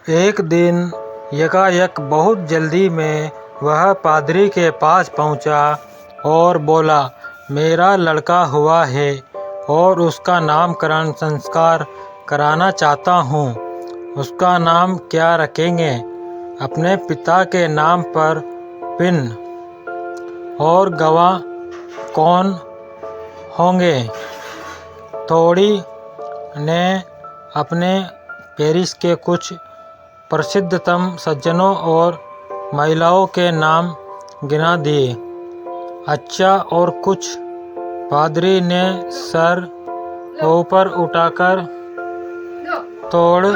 एक दिन यकायक बहुत जल्दी में वह पादरी के पास पहुंचा और बोला, मेरा लड़का हुआ है और उसका नामकरण संस्कार कराना चाहता हूँ। उसका नाम क्या रखेंगे? अपने पिता के नाम पर पिन। और गवाह कौन होंगे? थोड़ी ने अपने पेरिस के कुछ प्रसिद्धतम सज्जनों और महिलाओं के नाम गिना दिए। अच्छा, और कुछ? पादरी ने सर ऊपर उठाकर तोड़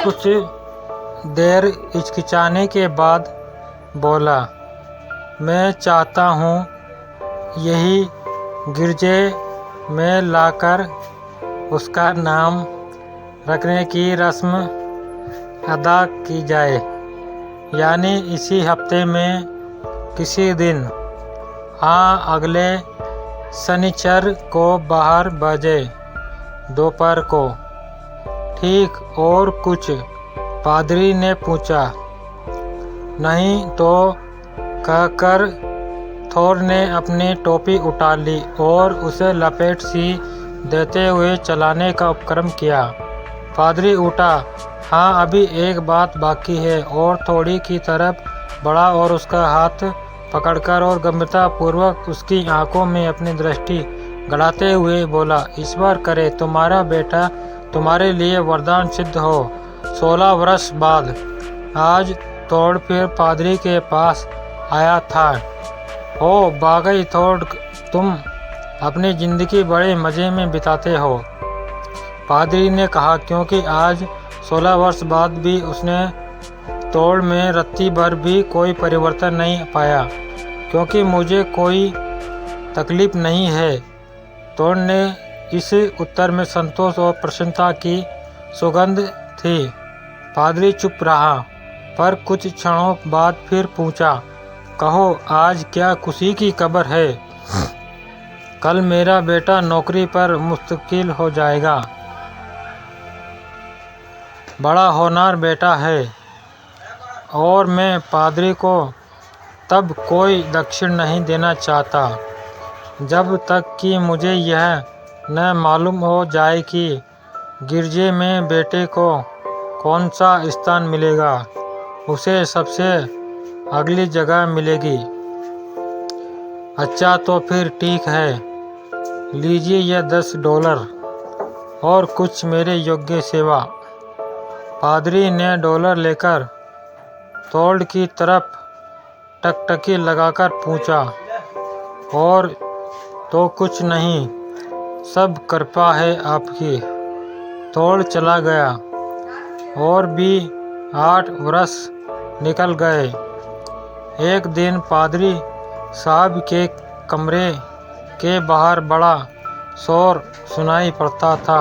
कुछ देर हिचकिचाने के बाद बोला, मैं चाहता हूँ यही गिरजे में लाकर उसका नाम रखने की रस्म अदा की जाए, यानी इसी हफ्ते में किसी दिन। हाँ, अगले शनिचर को 12 बजे दोपहर को। ठीक, और कुछ? पादरी ने पूछा। नहीं तो कहकर थोर ने अपनी टोपी उठा ली और उसे लपेट सी देते हुए चलाने का उपक्रम किया। पादरी उठा। हाँ, अभी एक बात बाकी है। और थोड़ी की तरफ बढ़ा और उसका हाथ पकड़कर और गंभीरतापूर्वक उसकी आंखों में अपनी दृष्टि गड़ाते हुए बोला, ईश्वर करे तुम्हारा बेटा तुम्हारे लिए वरदान सिद्ध हो। 16 वर्ष बाद आज थोड़ फिर पादरी के पास आया था। ओ बागई थोड़, तुम अपनी जिंदगी बड़े मज़े में बिताते हो, पादरी ने कहा, क्योंकि आज 16 वर्ष बाद भी उसने तोड़ में रत्ती भर भी कोई परिवर्तन नहीं पाया, क्योंकि मुझे कोई तकलीफ नहीं है। तोड़ ने इस उत्तर में संतोष और प्रसन्नता की सुगंध थी। पादरी चुप रहा, पर कुछ क्षणों बाद फिर पूछा, कहो आज क्या खुशी की खबर है? कल मेरा बेटा नौकरी पर मुस्तकिल हो जाएगा। बड़ा होनहार बेटा है और मैं पादरी को तब कोई दक्षिण नहीं देना चाहता जब तक कि मुझे यह न मालूम हो जाए कि गिरजे में बेटे को कौन सा स्थान मिलेगा। उसे सबसे अगली जगह मिलेगी। अच्छा, तो फिर ठीक है, लीजिए यह $10 और कुछ मेरे योग्य सेवा। पादरी ने डॉलर लेकर तोड़ की तरफ टकटकी लगाकर पूछा, और तो कुछ नहीं, सब कृपा है आपकी। तोड़ चला गया और भी 8 वर्ष निकल गए। एक दिन पादरी साहब के कमरे के बाहर बड़ा शोर सुनाई पड़ता था,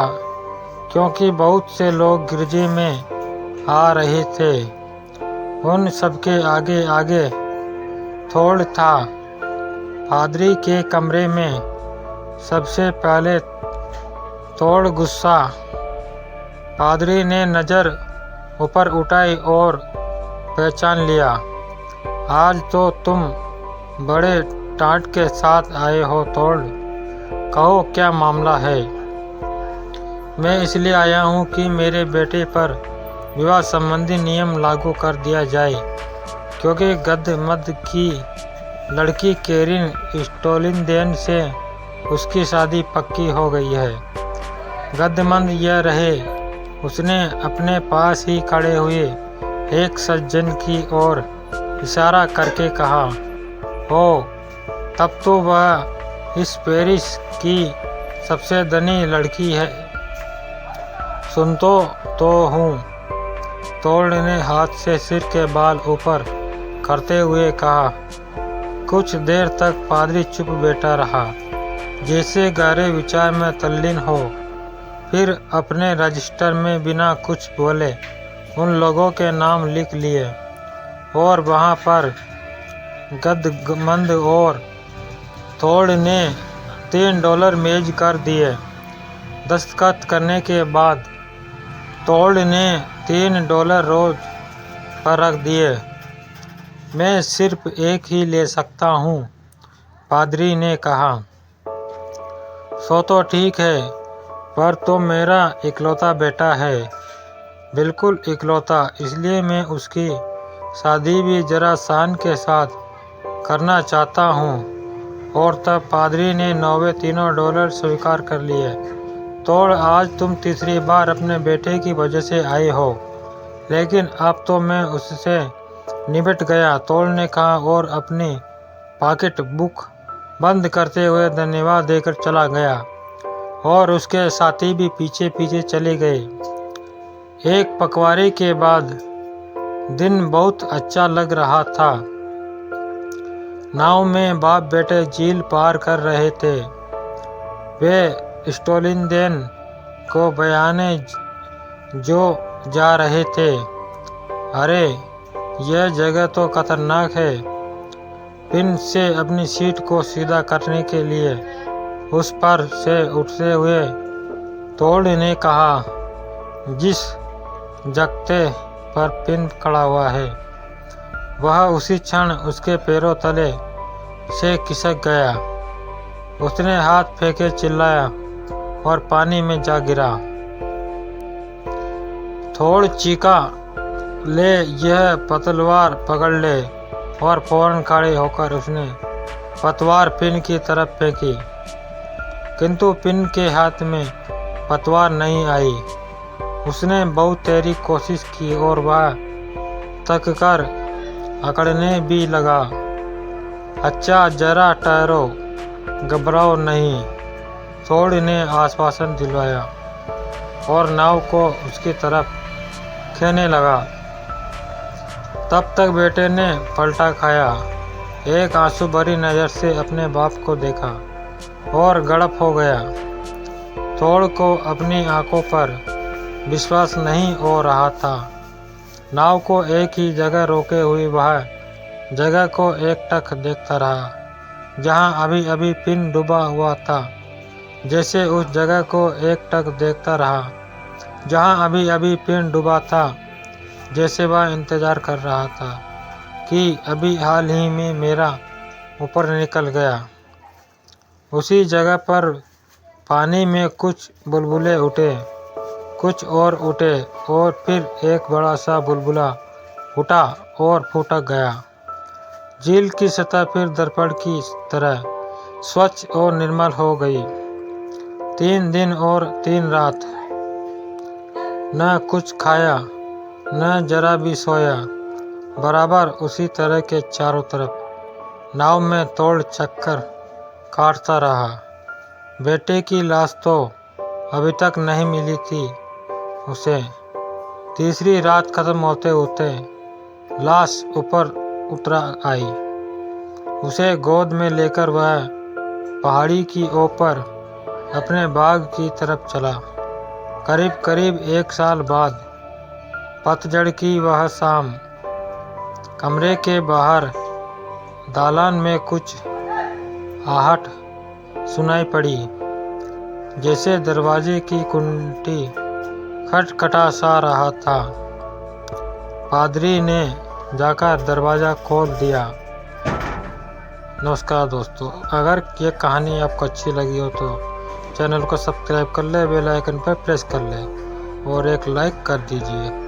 क्योंकि बहुत से लोग गिरजे में आ रहे थे। उन सबके आगे आगे थोड़ था। पादरी के कमरे में सबसे पहले थोड़ गुस्सा। पादरी ने नज़र ऊपर उठाई और पहचान लिया। आज तो तुम बड़े टाट के साथ आए हो थोड़, कहो क्या मामला है? मैं इसलिए आया हूँ कि मेरे बेटे पर विवाह संबंधी नियम लागू कर दिया जाए, क्योंकि गद्धमद की लड़की कैरिन स्टोलिनदेन से उसकी शादी पक्की हो गई है। गद्धमद यह रहे, उसने अपने पास ही खड़े हुए एक सज्जन की ओर इशारा करके कहा, ओ तब तो वह इस पेरिस की सबसे धनी लड़की है। सुनतो तो हूँ। तोड़ ने हाथ से सिर के बाल ऊपर करते हुए कहा। कुछ देर तक पादरी चुप बैठा रहा, जैसे गहरे विचार में तल्लीन हो। फिर अपने रजिस्टर में बिना कुछ बोले उन लोगों के नाम लिख लिए और वहाँ पर गद्धमद और थोड़ ने $3 मेज कर दिए। दस्तखत करने के बाद तोड़ ने $3 रोज पर रख दिए। मैं सिर्फ एक ही ले सकता हूँ, पादरी ने कहा। सो तो ठीक है, पर तुम मेरा इकलौता बेटा है। बिल्कुल इकलौता, इसलिए मैं उसकी शादी भी जरा शान के साथ करना चाहता हूँ। और तब पादरी ने नौवे $3 स्वीकार कर लिए। तोड़, आज तुम तीसरी बार अपने बेटे की वजह से आए हो, लेकिन अब तो मैं उससे निपट गया, तोड़ ने कहा और अपनी पॉकेट बुक बंद करते हुए धन्यवाद देकर चला गया और उसके साथी भी पीछे पीछे चले गए। एक पखवाड़े के बाद दिन बहुत अच्छा लग रहा था। नाव में बाप बेटे झील पार कर रहे थे। वे स्टोलिंदेन को बयाने जो जा रहे थे। अरे, यह जगह तो खतरनाक है। पिन से अपनी सीट को सीधा करने के लिए उस पर से उठते हुए तोड़ ने कहा, जिस जगते पर पिन खड़ा हुआ है वह उसी क्षण उसके पैरों तले से खिसक गया। उसने हाथ फेंके चिल्लाया और पानी में जा गिरा। थोड़ चीखा, ले यह पतवार पकड़ ले, और फौरन खड़े होकर उसने पतवार पिन की तरफ फेंकी, किंतु पिन के हाथ में पतवार नहीं आई। उसने बहुत तेरी कोशिश की और वह थक कर अकड़ने भी लगा। अच्छा, जरा ठहरो, घबराओ नहीं, तोड़ ने आश्वासन दिलवाया और नाव को उसकी तरफ खींचने लगा। तब तक बेटे ने पलटा खाया, एक आंसू भरी नज़र से अपने बाप को देखा और गड़प हो गया। तोड़ को अपनी आंखों पर विश्वास नहीं हो रहा था। नाव को एक ही जगह रोके हुए वह जगह को एकटक देखता रहा जहां अभी अभी पिन डूबा हुआ था। जैसे उस जगह को एकटक देखता रहा जहां अभी अभी पिन डूबा था, जैसे वह इंतजार कर रहा था कि अभी हाल ही में मेरा ऊपर निकल गया। उसी जगह पर पानी में कुछ बुलबुले उठे, कुछ और उठे और फिर एक बड़ा सा बुलबुला उठा और फूटक गया। झील की सतह फिर दर्पण की तरह स्वच्छ और निर्मल हो गई। 3 दिन और 3 रात, न कुछ खाया न जरा भी सोया, बराबर उसी तरह के चारों तरफ नाव में तोड़ चक्कर काटता रहा। बेटे की लाश तो अभी तक नहीं मिली थी उसे। तीसरी रात खत्म होते होते लाश ऊपर उतर आई। उसे गोद में लेकर वह पहाड़ी की ऊपर अपने बाग की तरफ चला। करीब करीब 1 साल बाद पतझड़ की वह शाम, कमरे के बाहर दालान में कुछ आहट सुनाई पड़ी, जैसे दरवाजे की कुंडी खटखटा सा रहा था। पादरी ने जाकर दरवाज़ा खोल दिया। नमस्कार दोस्तों, अगर ये कहानी आपको अच्छी लगी हो तो चैनल को सब्सक्राइब कर ले, बेल आइकन पर प्रेस कर ले और एक लाइक कर दीजिए।